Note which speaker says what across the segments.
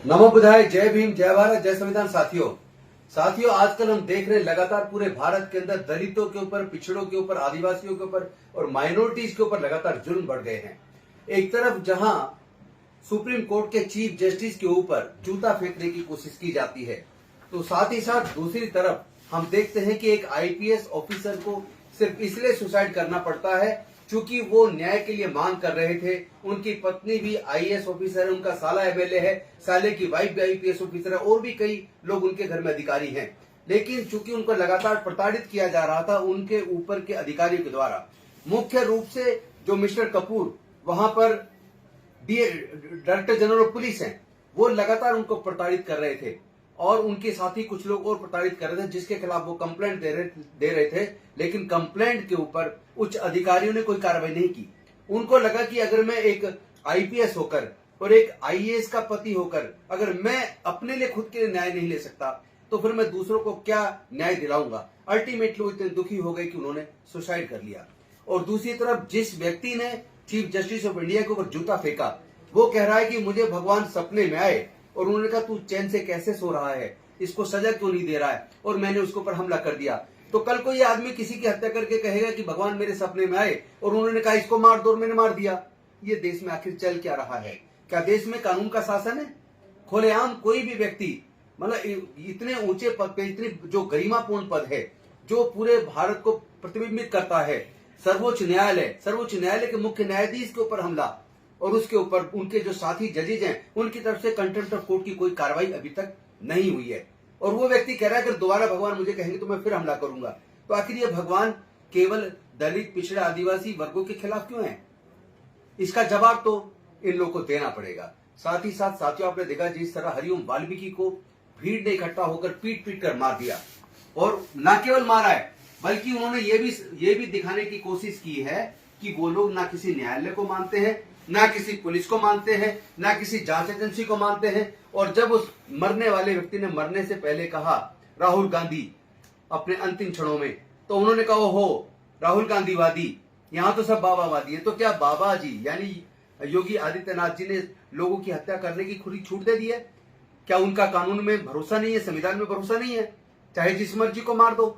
Speaker 1: नमो बुधाय, जय भीम, जय भारत, जय संविधान। साथियों आजकल हम देख रहे हैं लगातार पूरे भारत के अंदर दलितों के ऊपर, पिछड़ों के ऊपर, आदिवासियों के ऊपर और माइनॉरिटीज के ऊपर लगातार जुल्म बढ़ गए हैं। एक तरफ जहां सुप्रीम कोर्ट के चीफ जस्टिस के ऊपर जूता फेंकने की कोशिश की जाती है, तो साथ ही साथ दूसरी तरफ हम देखते हैं कि एक आईपीएस ऑफिसर को सिर्फ इसलिए सुसाइड करना पड़ता है क्योंकि वो न्याय के लिए मांग कर रहे थे। उनकी पत्नी भी आईएएस ऑफिसर है, उनका साला एमएलए है, साले की वाइफ भी आईपीएस ऑफिसर है और भी कई लोग उनके घर में अधिकारी हैं। लेकिन चूंकि उनको लगातार प्रताड़ित किया जा रहा था उनके ऊपर के अधिकारियों के द्वारा, मुख्य रूप से जो मिस्टर कपूर वहां पर डायरेक्टर जनरल ऑफ पुलिस हैं, वो लगातार उनको प्रताड़ित कर रहे थे और उनके साथी कुछ लोग और प्रताड़ित कर रहे थे, जिसके खिलाफ वो कंप्लेंट दे रहे थे। लेकिन कंप्लेंट के ऊपर उच्च अधिकारियों ने कोई कार्रवाई नहीं की। उनको लगा कि अगर मैं एक आईपीएस होकर और एक आईएएस का पति होकर अगर मैं अपने लिए खुद के लिए न्याय नहीं ले सकता तो फिर मैं दूसरों को क्या न्याय दिलाऊंगा। अल्टीमेटली वो इतने दुखी हो गए कि उन्होंने सुसाइड कर लिया। और दूसरी तरफ जिस व्यक्ति ने चीफ जस्टिस ऑफ इंडिया के ऊपर जूता फेंका, वो कह रहा है कि मुझे भगवान सपने में आए और उन्होंने कहा तू चैन से कैसे सो रहा है, इसको सजा क्यों नहीं दे रहा है, और मैंने उसके ऊपर हमला कर दिया। तो कल को ये आदमी किसी की हत्या करके कहेगा कि भगवान मेरे सपने में आए और उन्होंने कहा इसको मार दो और मैंने मार दिया। ये देश में आखिर चल क्या रहा है? क्या देश में कानून का शासन है? खुलेआम कोई भी व्यक्ति, मतलब इतने ऊंचे पद पे, इतने जो गरिमापूर्ण पद है, जो पूरे भारत को प्रतिबिंबित करता है, सर्वोच्च न्यायालय के मुख्य न्यायाधीश के ऊपर हमला और उसके ऊपर उनके जो साथी जजेज हैं उनकी तरफ से कंटेम्प्ट ऑफ कोर्ट की कोई कार्रवाई अभी तक नहीं हुई है। और वो व्यक्ति कह रहा है अगर दोबारा भगवान मुझे कहेंगे तो मैं फिर हमला करूंगा। तो आखिर ये भगवान केवल दलित, पिछड़े, आदिवासी वर्गों के खिलाफ क्यों है? इसका जवाब तो इन लोगों को देना पड़ेगा। साथ ही साथ साथियों, आपने देखा जिस तरह हरिओम वाल्मीकि को भीड़ ने इकट्ठा होकर पीट पीट कर मार दिया, और न केवल मारा है बल्कि उन्होंने ये भी दिखाने की कोशिश की है कि वो लोग ना किसी न्यायालय को मानते हैं, ना किसी पुलिस को मानते हैं, ना किसी जांच एजेंसी को मानते हैं। और जब उस मरने वाले व्यक्ति ने मरने से पहले कहा राहुल गांधी अपने अंतिम क्षणों में, तो उन्होंने कहा हो राहुल गांधीवादी, यहां तो सब बाबावादी है। तो क्या बाबा जी यानी योगी आदित्यनाथ जी ने लोगों की हत्या करने की खुली छूट दे दी है? क्या उनका कानून में भरोसा नहीं है, संविधान में भरोसा नहीं है? चाहे जिस मर्जी को मार दो।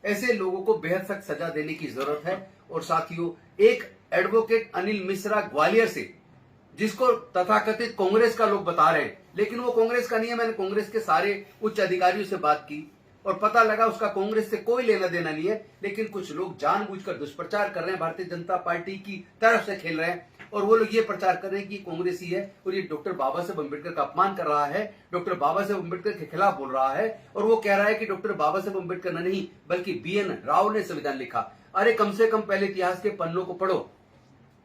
Speaker 1: ऐसे लोगों को बेहद सख्त सजा देने की जरूरत है। और साथियों, एक एडवोकेट अनिल मिश्रा ग्वालियर से, जिसको तथाकथित कांग्रेस का लोग बता रहे हैं, लेकिन वो कांग्रेस का नहीं है। मैंने कांग्रेस के सारे उच्च अधिकारियों से बात की और पता लगा उसका कांग्रेस से कोई लेना देना नहीं है। लेकिन कुछ लोग जानबूझकर दुष्प्रचार कर रहे हैं, भारतीय जनता पार्टी की तरफ से खेल रहे हैं और वो लोग ये प्रचार कर रहे हैं कि कांग्रेसी है और ये डॉक्टर बाबा साहेब अम्बेडकर का अपमान कर रहा है, डॉक्टर बाबा साहेब अम्बेडकर के खिलाफ बोल रहा है। और वो कह रहा है कि डॉक्टर बाबा साहेब अम्बेडकर ने नहीं बल्कि बीएन राव ने संविधान लिखा। अरे कम से कम पहले इतिहास के पन्नों को पढ़ो,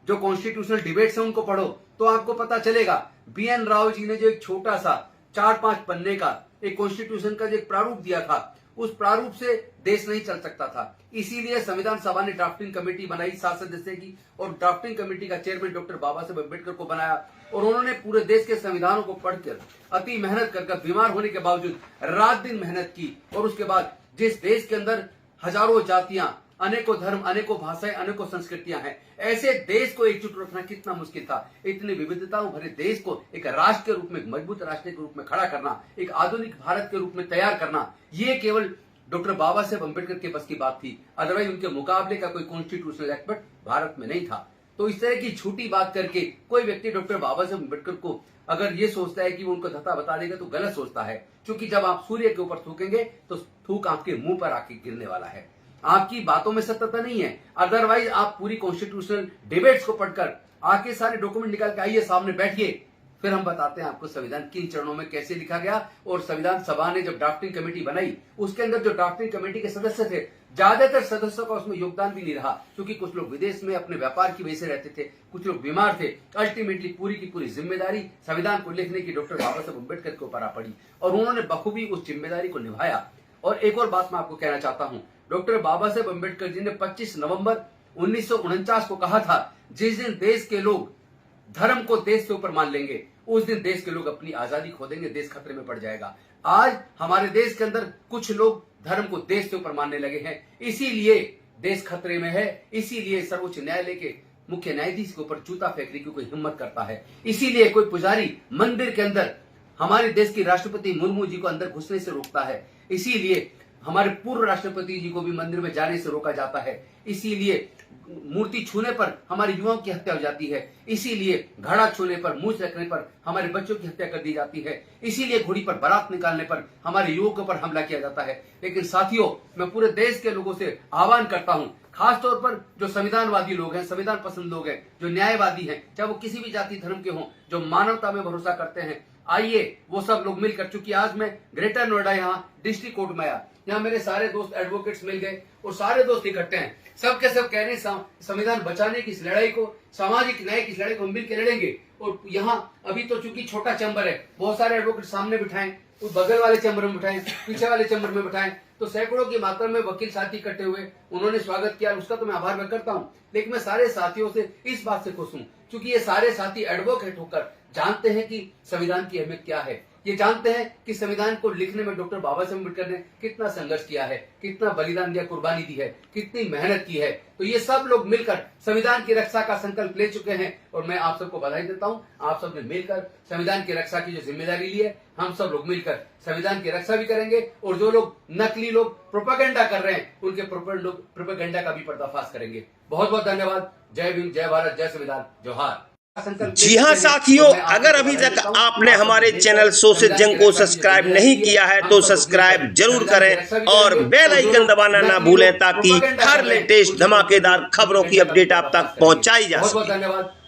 Speaker 1: जो कॉन्स्टिट्यूशनल डिबेट्स हैं उनको पढ़ो, तो आपको पता चलेगा बीएन राव जी ने जो एक छोटा सा 4-5 पन्ने का एक कॉन्स्टिट्यूशन का जो एक प्रारूप दिया था, उस प्रारूप से देश नहीं चल सकता था। इसीलिए संविधान सभा ने ड्राफ्टिंग कमेटी बनाई 7 सदस्य की और ड्राफ्टिंग कमेटी का चेयरमैन डॉक्टर बाबा साहेब अम्बेडकर को बनाया। और उन्होंने पूरे देश के संविधानों को पढ़कर अति मेहनत कर बीमार होने के बावजूद रात दिन मेहनत की। और उसके बाद जिस देश के अंदर हजारों जातियां, अनेकों धर्म, अनेकों भाषाएं, अनेकों संस्कृतियां हैं, ऐसे देश को एकजुट रखना कितना मुश्किल था। इतनी विविधताओं भरे देश को एक राष्ट्र के रूप में, एक मजबूत राष्ट्र के रूप में खड़ा करना, एक आधुनिक भारत के रूप में तैयार करना, ये केवल डॉक्टर बाबा साहेब अम्बेडकर के बस की बात थी। अदरवाइज उनके मुकाबले का कोई कॉन्स्टिट्यूशनल एक्सपर्ट भारत में नहीं था। तो इस तरह की झूठी बात करके कोई व्यक्ति डॉक्टर बाबा साहेब अम्बेडकर को अगर ये सोचता है कि वो उनको धता बता देगा तो गलत सोचता है। क्योंकि जब आप सूर्य के ऊपर थूकेंगे तो थूक आपके मुंह पर आके गिरने वाला है। आपकी बातों में सत्यता नहीं है। अदरवाइज आप पूरी कॉन्स्टिट्यूशनल डिबेट्स को पढ़कर आके सारे डॉक्यूमेंट निकाल के आइए, सामने बैठिए, फिर हम बताते हैं आपको संविधान किन चरणों में कैसे लिखा गया। और संविधान सभा ने जब ड्राफ्टिंग कमेटी बनाई, उसके अंदर जो ड्राफ्टिंग कमेटी के सदस्य थे, ज्यादातर सदस्यों का उसमें योगदान भी नहीं रहा, क्योंकि कुछ लोग विदेश में अपने व्यापार की वजह से रहते थे, कुछ लोग बीमार थे। अल्टीमेटली पूरी की पूरी जिम्मेदारी संविधान को लिखने की डॉक्टर बाबा साहेब अम्बेडकर के ऊपर आ पड़ी और उन्होंने बखूबी उस जिम्मेदारी को निभाया। और एक और बात मैं आपको कहना चाहता हूं, डॉक्टर बाबा साहेब अम्बेडकर जी ने 25 नवंबर 1949 को कहा था, जिस दिन देश के लोग धर्म को देश से ऊपर मान लेंगे उस दिन देश के लोग अपनी आजादी खो देंगे, देश खतरे में पड़ जाएगा। आज हमारे देश के अंदर कुछ लोग धर्म को देश से ऊपर मानने लगे हैं, इसीलिए देश खतरे में है। इसीलिए सर्वोच्च न्यायालय के मुख्य न्यायाधीश के ऊपर जूता फेंकने की कोई हिम्मत करता है। इसीलिए कोई पुजारी मंदिर के अंदर हमारे देश की राष्ट्रपति मुर्मू जी को अंदर घुसने से रोकता है। इसीलिए हमारे पूर्व राष्ट्रपति जी को भी मंदिर में जाने से रोका जाता है। इसीलिए मूर्ति छूने पर हमारे युवाओं की हत्या हो जाती है। इसीलिए घड़ा छूने पर, मूछ रखने पर हमारे बच्चों की हत्या कर दी जाती है। इसीलिए घोड़ी पर बारात निकालने पर हमारे युवकों पर हमला किया जाता है। लेकिन साथियों, मैं पूरे देश के लोगों से आह्वान करता हूं, खासतौर पर जो संविधानवादी लोग हैं, संविधान पसंद लोग हैं, जो न्यायवादी हैं, चाहे वो किसी भी जाति धर्म के हों, जो मानवता में भरोसा करते हैं, आइए वो सब लोग मिलकर, चूंकि आज मैं ग्रेटर नोएडा यहाँ डिस्ट्रिक्ट कोर्ट में आया, यहाँ मेरे सारे दोस्त एडवोकेट्स मिल गए और सारे दोस्त इकट्ठे हैं। सब के सब कह रहे हैं संविधान बचाने की इस लड़ाई को, सामाजिक न्याय की इस लड़ाई को हम मिलकर लड़ेंगे। और यहाँ अभी तो चूंकि छोटा चैम्बर है, बहुत सारे एडवोकेट सामने बिठाएं, उस बगल वाले चैम्बर में बिठाएं, पीछे वाले चैम्बर में बिठाएं, तो सैकड़ों की मात्रा में वकील साथी इकट्ठे हुए, उन्होंने स्वागत किया, उसका तो मैं आभार व्यक्त करता हूँ। लेकिन मैं सारे साथियों से इस बात से खुश हूँ, क्योंकि ये सारे साथी एडवोकेट होकर जानते हैं कि संविधान की अहमियत क्या है। ये जानते हैं कि संविधान को लिखने में डॉक्टर बाबा साहेब अम्बेडकर ने कितना संघर्ष किया है, कितना बलिदान दिया, कुर्बानी दी है, कितनी मेहनत की है। तो ये सब लोग मिलकर संविधान की रक्षा का संकल्प ले चुके हैं और मैं आप सबको बधाई देता हूँ। आप सब ने मिलकर संविधान की रक्षा की जो जिम्मेदारी ली है, हम सब लोग मिलकर संविधान की रक्षा भी करेंगे और जो लोग नकली लोग प्रोपेगेंडा कर रहे हैं, उनके प्रोपेगेंडा का भी पर्दाफाश करेंगे। बहुत बहुत धन्यवाद। जय भीम, जय भारत, जय संविधान, जोहार।
Speaker 2: जी हाँ साथियों, अगर अभी तक आपने हमारे चैनल सोशल जंग को सब्सक्राइब नहीं किया है तो सब्सक्राइब जरूर करें और बेल आइकन दबाना ना भूलें ताकि हर लेटेस्ट धमाकेदार खबरों की अपडेट आप तक पहुंचाई जा सके।
Speaker 1: बहुत बहुत धन्यवाद।